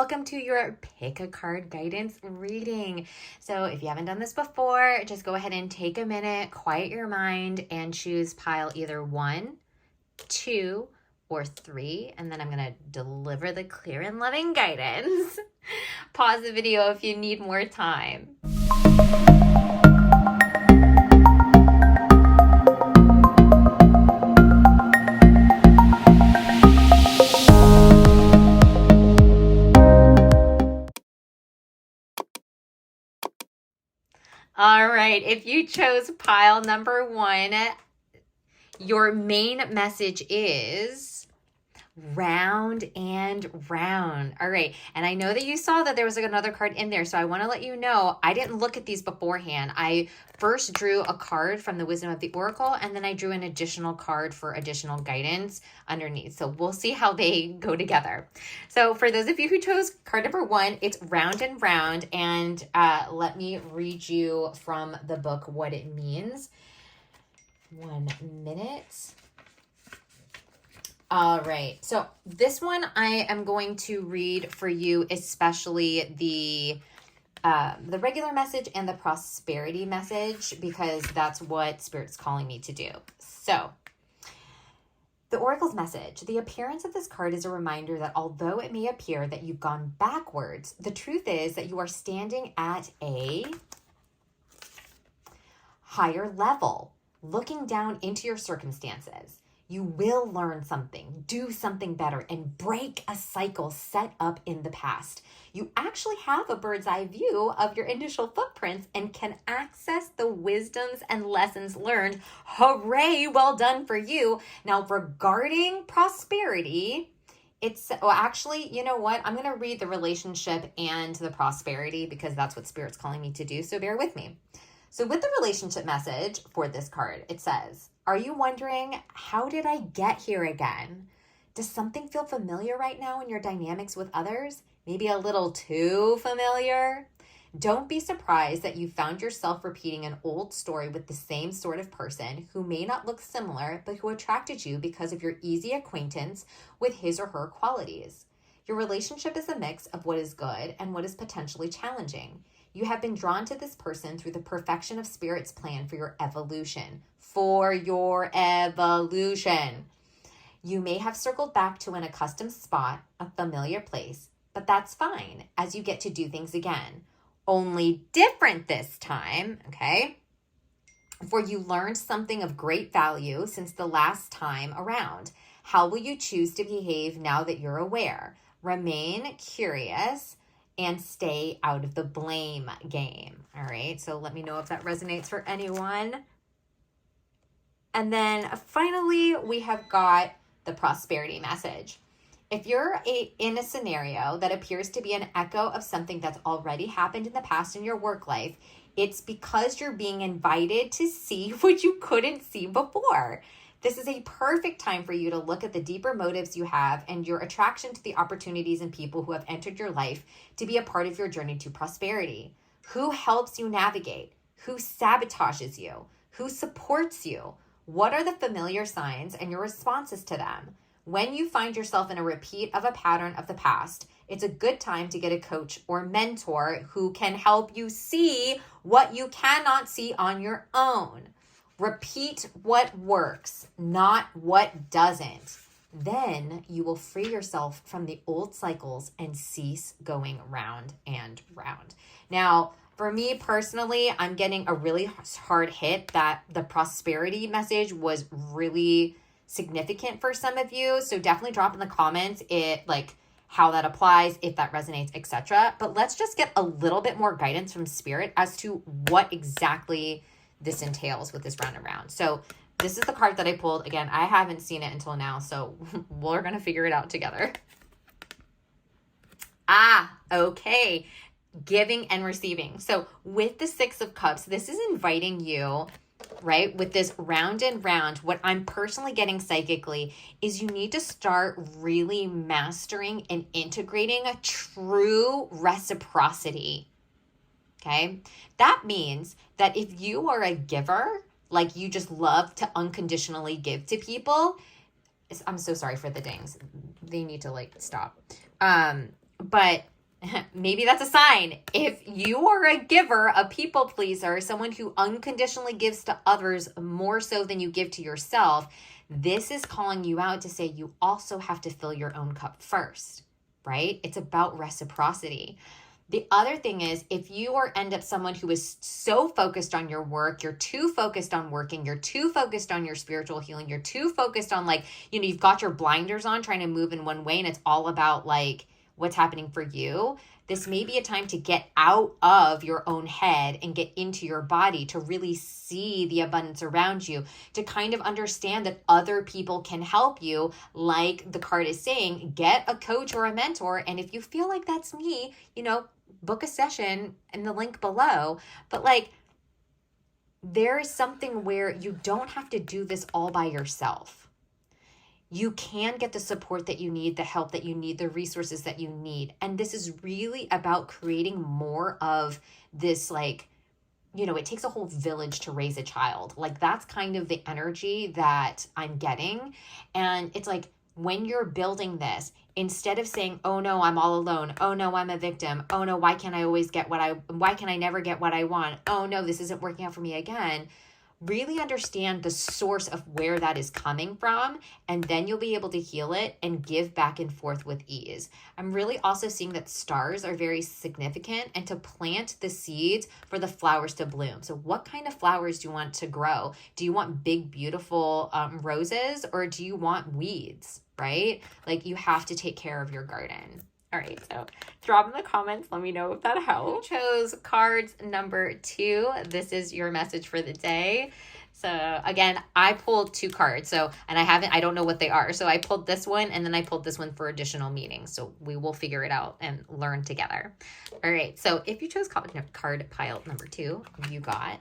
welcome to your pick a card guidance reading. So if you haven't done this before, just go ahead and take a minute, quiet your mind, and choose pile either 1, 2, or 3, and then I'm going to deliver the clear and loving guidance. Pause the video if you need more time. All right, if you chose pile number 1, your main message is round and round. All right, and I know that you saw that there was another card in there, so I want to let you know I didn't look at these beforehand. I first drew a card from the Wisdom of the Oracle, and then I drew an additional card for additional guidance underneath. So we'll see how they go together. So for those of you who chose card number 1, it's round and round, and let me read you from the book what it means. 1 minute. All right, so this one I am going to read for you, especially the regular message and the prosperity message, because that's what Spirit's calling me to do. So, the Oracle's message. The appearance of this card is a reminder that although it may appear that you've gone backwards, the truth is that you are standing at a higher level, looking down into your circumstances. You will learn something, do something better, and break a cycle set up in the past. You actually have a bird's eye view of your initial footprints and can access the wisdoms and lessons learned. Hooray, well done for you. Now, regarding prosperity, actually, you know what? I'm going to read the relationship and the prosperity because that's what Spirit's calling me to do, so bear with me. So with the relationship message for this card, it says, are you wondering, how did I get here again? Does something feel familiar right now in your dynamics with others? Maybe a little too familiar? Don't be surprised that you found yourself repeating an old story with the same sort of person who may not look similar, but who attracted you because of your easy acquaintance with his or her qualities. Your relationship is a mix of what is good and what is potentially challenging. You have been drawn to this person through the perfection of Spirit's plan for your evolution. For your evolution. You may have circled back to an accustomed spot, a familiar place, but that's fine as you get to do things again. Only different this time, okay? For you learned something of great value since the last time around. How will you choose to behave now that you're aware? Remain curious and stay out of the blame game. All right, so let me know if that resonates for anyone. And then finally, we have got the prosperity message. If you're in a scenario that appears to be an echo of something that's already happened in the past in your work life, it's because you're being invited to see what you couldn't see before. This is a perfect time for you to look at the deeper motives you have and your attraction to the opportunities and people who have entered your life to be a part of your journey to prosperity. Who helps you navigate? Who sabotages you? Who supports you? What are the familiar signs and your responses to them? When you find yourself in a repeat of a pattern of the past, it's a good time to get a coach or mentor who can help you see what you cannot see on your own. Repeat what works, not what doesn't. Then you will free yourself from the old cycles and cease going round and round. Now, for me personally, I'm getting a really hard hit that the prosperity message was really significant for some of you. So definitely drop in the comments how that applies, if that resonates, etc. But let's just get a little bit more guidance from Spirit as to what exactly this entails with this round and round. So this is the card that I pulled. Again, I haven't seen it until now, so we're going to figure it out together. Okay. Giving and receiving. So with the 6 of Cups, this is inviting you, right? With this round and round, what I'm personally getting psychically is you need to start really mastering and integrating a true reciprocity. Okay. That means that if you are a giver, like you just love to unconditionally give to people, I'm so sorry for the dings. They need to stop. But maybe that's a sign. If you are a giver, a people pleaser, someone who unconditionally gives to others more so than you give to yourself, this is calling you out to say you also have to fill your own cup first, right? It's about reciprocity. The other thing is, if you end up someone who is so focused on your work, you're too focused on working, you're too focused on your spiritual healing, you're too focused on you've got your blinders on trying to move in one way and it's all about what's happening for you. This may be a time to get out of your own head and get into your body to really see the abundance around you, to kind of understand that other people can help you. Like the card is saying, get a coach or a mentor. And if you feel like that's me, book a session in the link below. But there is something where you don't have to do this all by yourself. You can get the support that you need, the help that you need, the resources that you need. And this is really about creating more of this, it takes a whole village to raise a child. That's kind of the energy that I'm getting. And it's when you're building this, instead of saying, oh no, I'm all alone. Oh no, I'm a victim. Oh no, why can I never get what I want? Oh no, this isn't working out for me again. Really understand the source of where that is coming from, and then you'll be able to heal it and give back and forth with ease. I'm really also seeing that stars are very significant, and to plant the seeds for the flowers to bloom. So what kind of flowers do you want to grow? Do you want big, beautiful roses, or do you want weeds, right? You have to take care of your garden. All right, so drop in the comments. Let me know if that helped. You chose cards number 2. This is your message for the day. So again, I pulled 2 cards. And I don't know what they are. So I pulled this one and then I pulled this one for additional meanings. So we will figure it out and learn together. All right, so if you chose card pile number 2, you got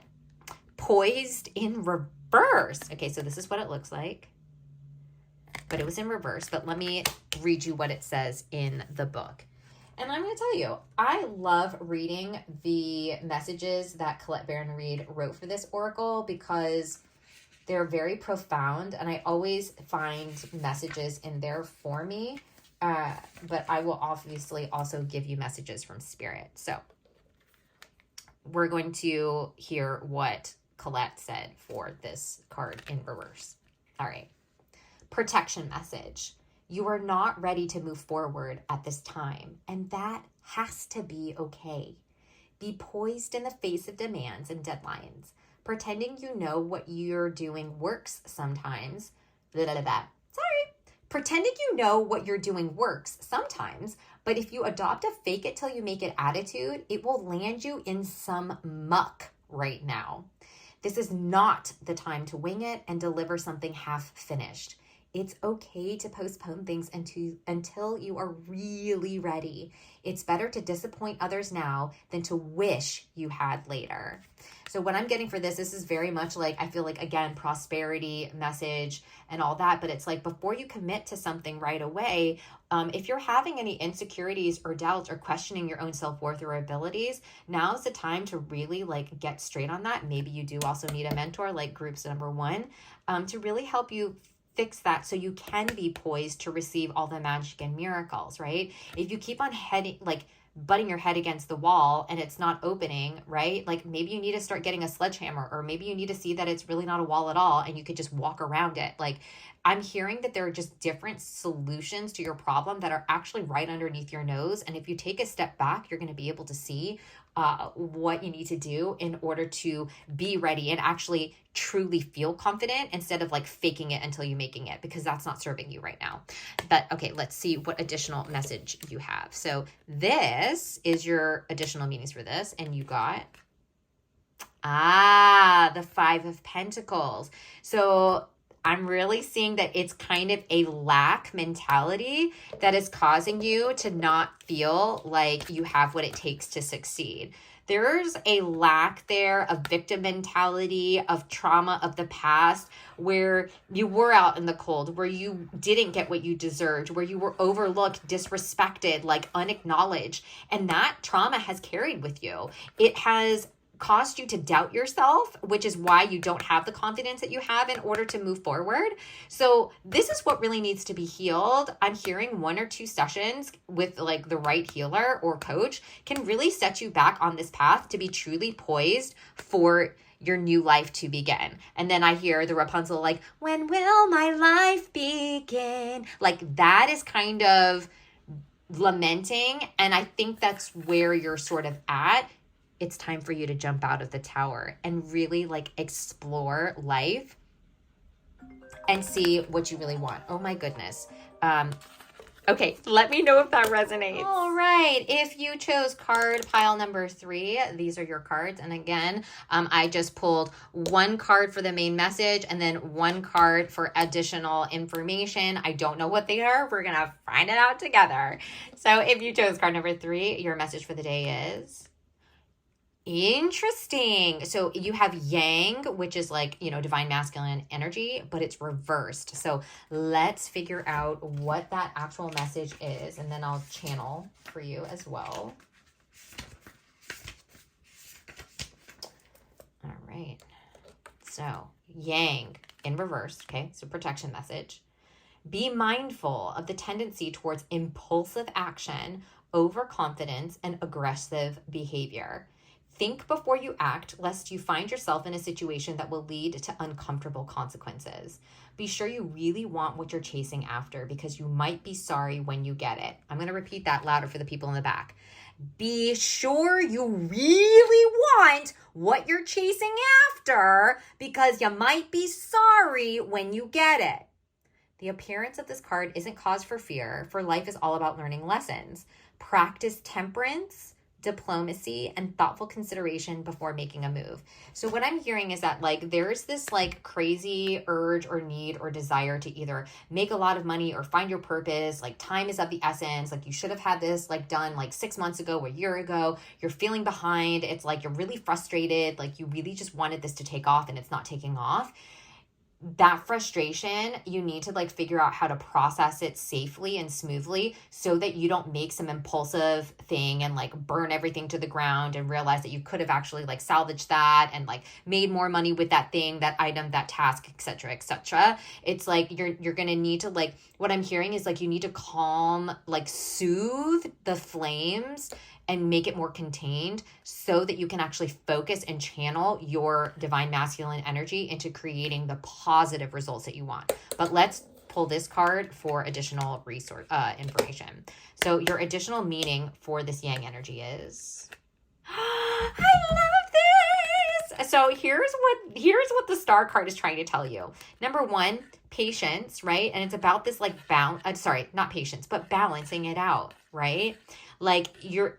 poised in reverse. Okay, so this is what it looks like. But it was in reverse. But let me read you what it says in the book. And I'm going to tell you, I love reading the messages that Colette Baron Reid wrote for this oracle because they're very profound. And I always find messages in there for me. But I will obviously also give you messages from Spirit. So we're going to hear what Colette said for this card in reverse. All right. Protection message. You are not ready to move forward at this time, and that has to be okay. Be poised in the face of demands and deadlines. Pretending you know what you're doing works sometimes. Pretending you know what you're doing works sometimes, but if you adopt a fake it till you make it attitude, it will land you in some muck right now. This is not the time to wing it and deliver something half finished. It's okay to postpone things until you are really ready. It's better to disappoint others now than to wish you had later. So what I'm getting for this is very much I feel again, prosperity message and all that, but it's before you commit to something right away, if you're having any insecurities or doubts or questioning your own self-worth or abilities, now's the time to really get straight on that. Maybe you do also need a mentor like Groups Number 1 to really help you fix that so you can be poised to receive all the magic and miracles, right? If you keep on butting your head against the wall and it's not opening, right? Maybe you need to start getting a sledgehammer, or maybe you need to see that it's really not a wall at all and you could just walk around it. I'm hearing that there are just different solutions to your problem that are actually right underneath your nose. And if you take a step back, you're going to be able to see what you need to do in order to be ready and actually truly feel confident instead of faking it until you're making it, because that's not serving you right now. But okay, let's see what additional message you have. So this is your additional meanings for this. And you got, the 5 of Pentacles. So I'm really seeing that it's kind of a lack mentality that is causing you to not feel like you have what it takes to succeed. There's a lack there of victim mentality, of trauma of the past, where you were out in the cold, where you didn't get what you deserved, where you were overlooked, disrespected, unacknowledged. And that trauma has carried with you. It has caused you to doubt yourself, which is why you don't have the confidence that you have in order to move forward. So this is what really needs to be healed. I'm hearing 1 or 2 sessions with like the right healer or coach can really set you back on this path to be truly poised for your new life to begin. And then I hear the Rapunzel like, when will my life begin? Like that is kind of lamenting. And I think that's where you're sort of at. It's time for you to jump out of the tower and really like explore life and see what you really want. Oh my goodness. Okay, let me know if that resonates. All right, if you chose card pile number 3, these are your cards. And again, I just pulled 1 card for the main message and then 1 card for additional information. I don't know what they are. We're going to find it out together. So if you chose card number 3, your message for the day is... Interesting. So you have yang, which is like, divine masculine energy, but it's reversed. So let's figure out what that actual message is, and then I'll channel for you as well. All right. So yang in reverse. Okay. So protection message. Be mindful of the tendency towards impulsive action, overconfidence, and aggressive behavior. Think before you act, lest you find yourself in a situation that will lead to uncomfortable consequences. Be sure you really want what you're chasing after, because you might be sorry when you get it. I'm going to repeat that louder for the people in the back. Be sure you really want what you're chasing after, because you might be sorry when you get it. The appearance of this card isn't cause for fear, for life is all about learning lessons. Practice temperance, diplomacy, and thoughtful consideration before making a move. So what I'm hearing is that like there's this like crazy urge or need or desire to either make a lot of money or find your purpose. Like time is of the essence. Like you should have had this like done like 6 months ago, a year ago. You're feeling behind. It's like you're really frustrated. Like you really just wanted this to take off and it's not taking off. That frustration, you need to like figure out how to process it safely and smoothly so that you don't make some impulsive thing and like burn everything to the ground and realize that you could have actually like salvaged that and like made more money with that thing, that item, that task, etc., etc. It's like you're going to need to like, what I'm hearing is like you need to calm, like soothe the flames and make it more contained so that you can actually focus and channel your divine masculine energy into creating the positive results that you want. But let's pull this card for additional resource information. So your additional meaning for this yang energy is... I love this! So here's what the star card is trying to tell you. Number 1, patience, right? And it's about this like not patience, but balancing it out, right? Like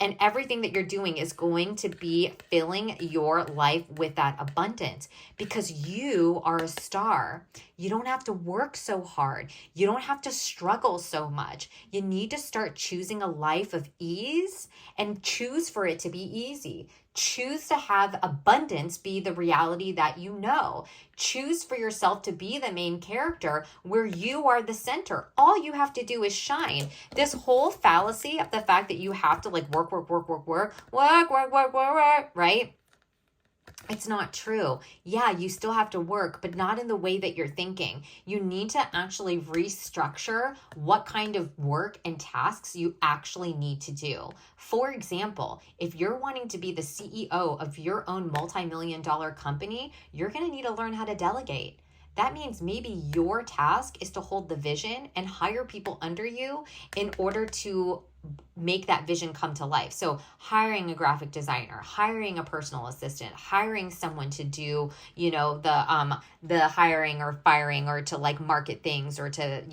and everything that you're doing is going to be filling your life with that abundance because you are a star. You don't have to work so hard. You don't have to struggle so much. You need to start choosing a life of ease and choose for it to be easy. Choose to have abundance be the reality that you know. Choose for yourself to be the main character where you are the center. All you have to do is shine. This whole fallacy of the fact that you have to like work, right? It's not true. Yeah, you still have to work, but not in the way that you're thinking. You need to actually restructure what kind of work and tasks you actually need to do. For example, if you're wanting to be the CEO of your own multi-million-dollar company, you're going to need to learn how to delegate. That means maybe your task is to hold the vision and hire people under you in order to make that vision come to life. So hiring a graphic designer, hiring a personal assistant, hiring someone to do, the hiring or firing or to like market things or to,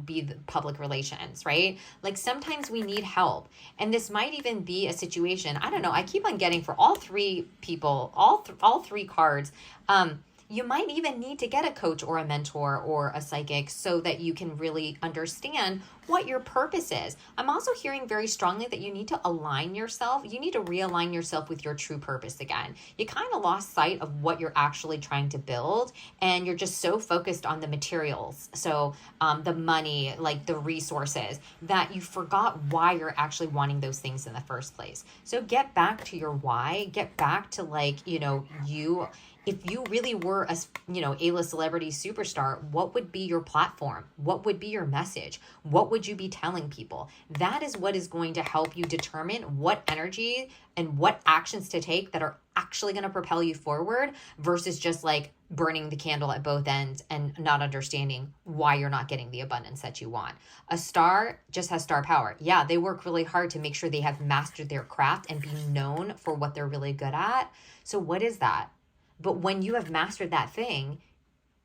be the public relations, right? Like sometimes we need help. And this might even be a situation, I don't know, I keep on getting for all 3 people, all 3 cards, You might even need to get a coach or a mentor or a psychic so that you can really understand what your purpose is. I'm also hearing very strongly that you need to align yourself. You need to realign yourself with your true purpose again. You kind of lost sight of what you're actually trying to build, and you're just so focused on the materials. So the money, like the resources, that you forgot why you're actually wanting those things in the first place. So get back to your why, get back to if you really were A-list celebrity superstar, what would be your platform? What would be your message? What would you be telling people? That is what is going to help you determine what energy and what actions to take that are actually going to propel you forward versus just like burning the candle at both ends and not understanding why you're not getting the abundance that you want. A star just has star power. Yeah, they work really hard to make sure they have mastered their craft and be known for what they're really good at. So what is that? But when you have mastered that thing,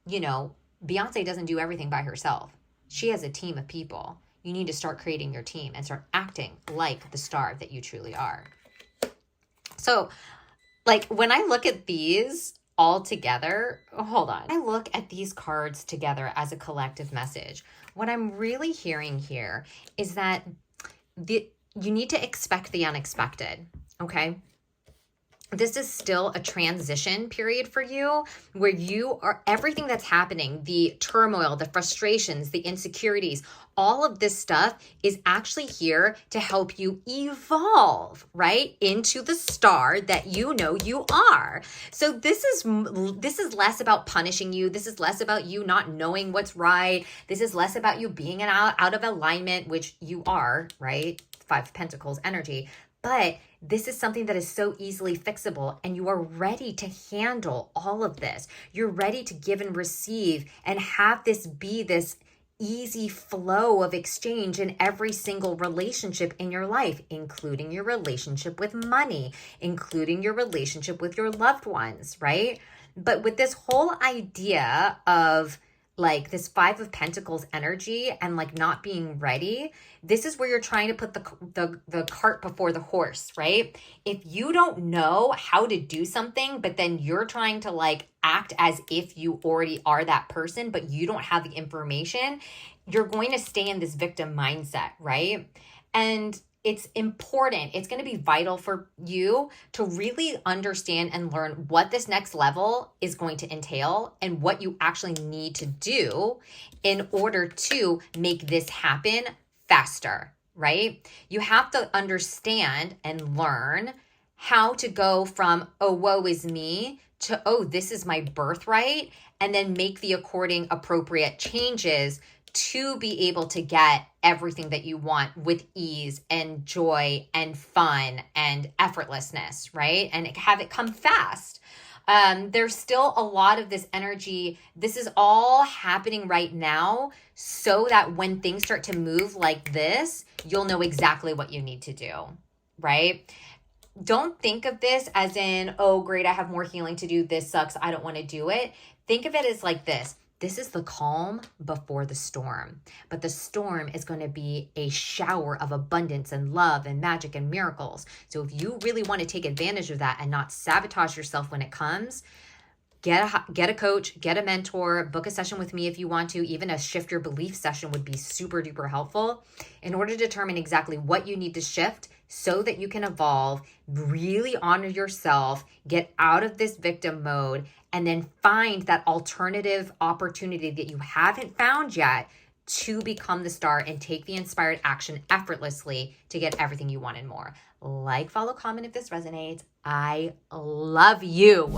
Beyonce doesn't do everything by herself. She has a team of people. You need to start creating your team and start acting like the star that you truly are. So, when I look at these all together, hold on. I look at these cards together as a collective message. What I'm really hearing here is that you need to expect the unexpected, okay? This is still a transition period for you where you are everything that's happening, the turmoil, the frustrations, the insecurities, all of this stuff is actually here to help you evolve, right? Into the star that you are. So this is less about punishing you. This is less about you not knowing what's right. This is less about you being out of alignment, which you are, right? Five of Pentacles energy. But this is something that is so easily fixable, and you are ready to handle all of this. You're ready to give and receive and have this be this easy flow of exchange in every single relationship in your life, including your relationship with money, including your relationship with your loved ones, right? But with this whole idea of this Five of Pentacles energy and not being ready, this is where you're trying to put the cart before the horse, right? If you don't know how to do something, but then you're trying to act as if you already are that person, but you don't have the information, you're going to stay in this victim mindset, right? And it's important. It's going to be vital for you to really understand and learn what this next level is going to entail and what you actually need to do in order to make this happen faster, right? You have to understand and learn how to go from, oh, woe is me, to, oh, this is my birthright, and then make the appropriate changes to be able to get everything that you want with ease and joy and fun and effortlessness, right? And have it come fast. There's still a lot of this energy. This is all happening right now so that when things start to move like this, you'll know exactly what you need to do, right? Don't think of this as in, oh, great, I have more healing to do. This sucks. I don't want to do it. Think of it as like this. This is the calm before the storm, but the storm is going to be a shower of abundance and love and magic and miracles. So if you really want to take advantage of that and not sabotage yourself when it comes, get a coach, get a mentor, book a session with me if you want to. Even a shift your belief session would be super duper helpful in order to determine exactly what you need to shift so that you can evolve, really honor yourself, get out of this victim mode, and then find that alternative opportunity that you haven't found yet to become the star and take the inspired action effortlessly to get everything you want and more. Follow, comment if this resonates. I love you.